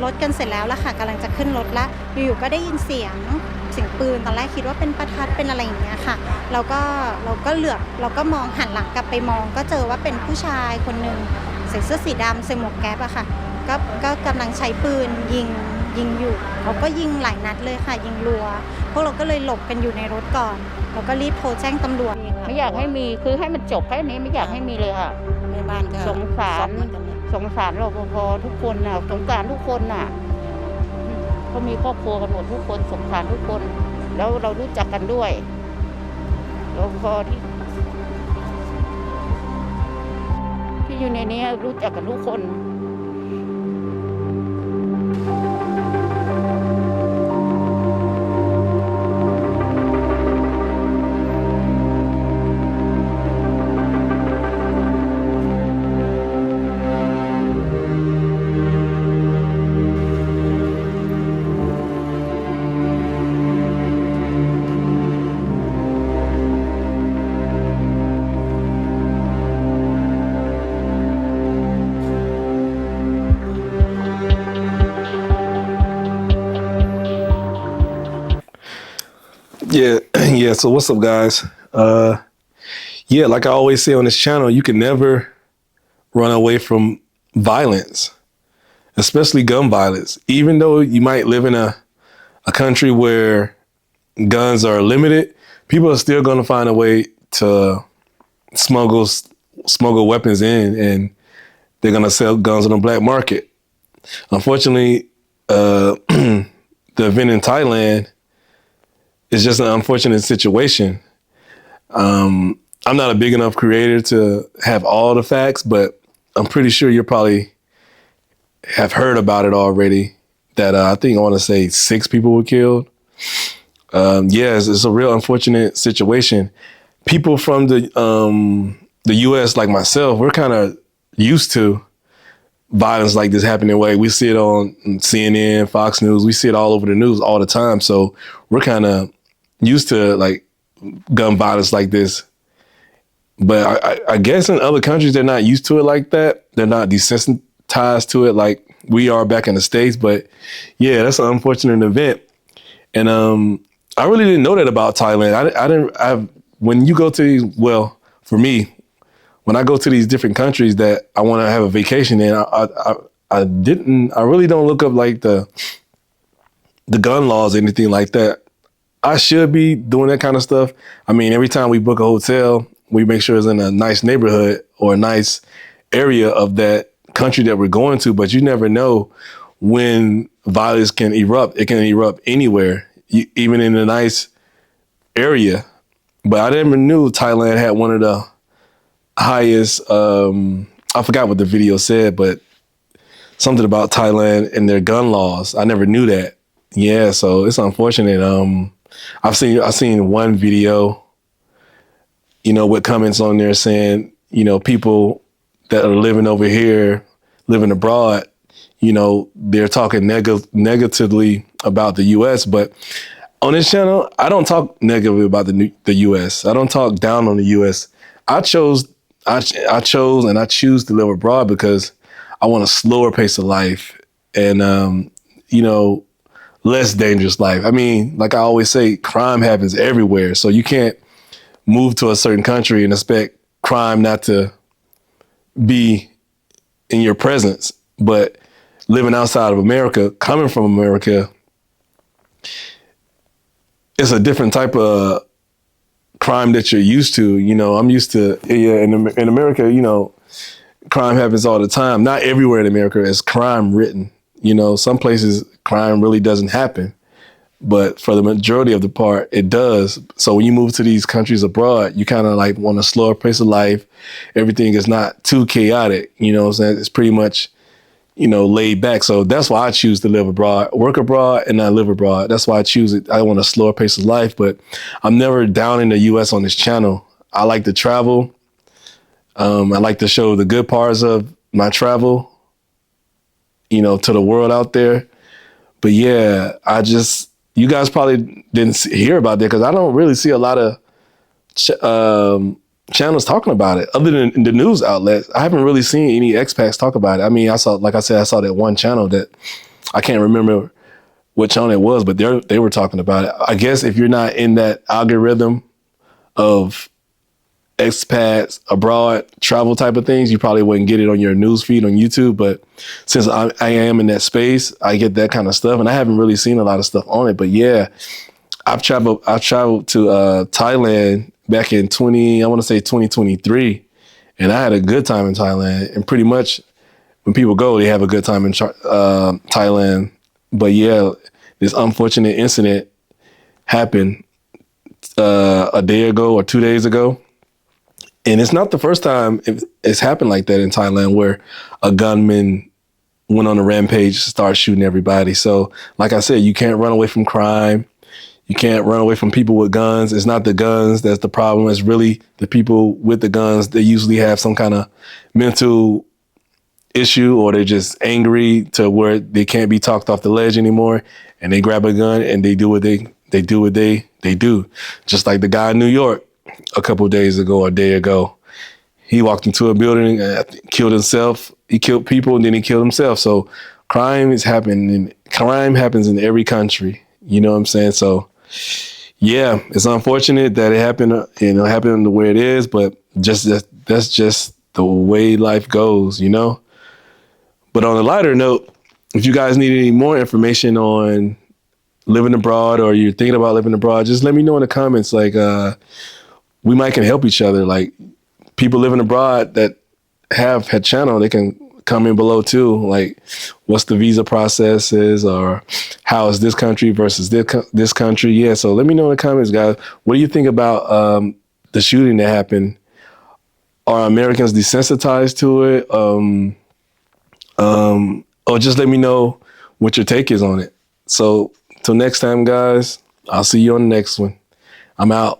รถกันเสร็จแล้วล่ะค่ะกำลังจะขึ้นรถละอยู่ๆก็ได้ยินเสียงปืนตอนแรกคิดว่าเป็นประทัดเป็นอะไรอย่างเงี้ยค่ะเราก็เหลือบเราก็มองหันหลังกลับไปมองก็เจอว่าเป็นผู้ชายคนหนึ่งใส่เสื้อสีดำใส่หมวกแก๊ปอะค่ะก็กำลังใช้ปืนยิงอยู่เขาก็ยิงหลายนัดเลยค่ะยิงรัวพวกเราก็เลยหลบกันอยู่ในรถก่อนแล้วก็รีบโทรแจ้งตำรวจไม่อยากให้มีคือให้มันจบแค่นี้ไม่อยากให้มีเลยค่ะในบ้านก็สงสารรปภทุกคนน่ะสงสารทุกคนน่ะเขามีครอบครัวกันหมดทุกคนสงสารทุกคนแล้วเรารู้จักกันด้วยรปภที่อยู่ในนี้รู้จักกันทุกคน Yeah. So what's up, guys? Yeah, like I always say on this channel, you can never run away from violence, especially gun violence. Even though you might live in a country where guns are limited, people are still going to find a way to smuggle weapons in, and they're going to sell guns on the black market. Unfortunately, the event in Thailand is just an unfortunate situation. I'm not a big enough creator to have all the facts, but I'm pretty sure you probably have heard about it already. That I think I want to say 6 people were killed. Yes, it's a real unfortunate situation. People from the U.S. like myself, we're kind of used to violence like this happening. We see it on CNN, Fox News. We see it all over the news all the time. So we're kind of used to like gun violence like this. But I guess in other countries, they're not used to it like that. They're not desensitized to it like we are back in the States. But yeah, that's an unfortunate event. And I really didn't know that about Thailand. When you go to these, well, for me, when I go to these different countries that I want to have a vacation in, I really don't look up like the gun laws or anything like that. I should be doing that kind of stuff. I mean, every time we book a hotel, we make sure it's in a nice neighborhood or a nice area of that country that we're going to, but you never know when violence can erupt. It can erupt anywhere, even in a nice area. But I never knew Thailand had one of the highest, I forgot what the video said, but something about Thailand and their gun laws. I never knew that. Yeah, so it's unfortunate. I've seen one video, with comments on there saying, people that are living over here, living abroad, they're talking negatively about the U.S. But on this channel, I don't talk negatively about the U.S. I don't talk down on the U.S. I chose and I choose to live abroad because I want a slower pace of life and, less dangerous life. I mean, like I always say, crime happens everywhere. So you can't move to a certain country and expect crime not to be in your presence. But living outside of America, coming from America, it's a different type of crime that you're used to. I'm used to, in America, crime happens all the time. Not everywhere in America is crime written. Some places crime really doesn't happen, but for the majority of the part, it does. So when you move to these countries abroad, you kind of like want a slower pace of life. Everything is not too chaotic. What I'm saying? It's pretty much, laid back. So that's why I choose to live abroad, work abroad, and not live abroad. That's why I choose it. I want a slower pace of life, but I'm never down in the U.S. on this channel. I like to travel. I like to show the good parts of my travel, to the world out there. But yeah, you guys probably didn't hear about that because I don't really see a lot of channels talking about it other than the news outlets. I haven't really seen any expats talk about it. I mean, I saw that one channel that I can't remember what channel it was, but they were talking about it. I guess if you're not in that algorithm of expats abroad travel type of things, you probably wouldn't get it on your news feed on YouTube. But since I am in that space, I get that kind of stuff, and I haven't really seen a lot of stuff on it. But yeah, I've traveled to Thailand back in 2023, and I had a good time in Thailand. And pretty much when people go, they have a good time in Thailand. But yeah, this unfortunate incident happened a day ago or 2 days ago. And it's not the first time it's happened like that in Thailand, where a gunman went on a rampage to start shooting everybody. So like I said, you can't run away from crime. You can't run away from people with guns. It's not the guns that's the problem. It's really the people with the guns. They usually have some kind of mental issue, or they're just angry to where they can't be talked off the ledge anymore. And they grab a gun and they do what they do. Just like the guy in New York a couple of days ago or a day ago. He walked into a building and killed himself. He killed people and then he killed himself. So crime happens in every country. You know what I'm saying? So yeah, it's unfortunate that it happened, happened the way it is, but that's just the way life goes, you know? But on a lighter note, if you guys need any more information on living abroad, or you're thinking about living abroad, just let me know in the comments. Like, we might can help each other. Like, people living abroad that have had channel, they can come in below too. Like, what's the visa processes, or how is this country versus this country? Yeah. So let me know in the comments, guys. What do you think about the shooting that happened? Are Americans desensitized to it? Or just let me know what your take is on it. So till next time, guys, I'll see you on the next one. I'm out.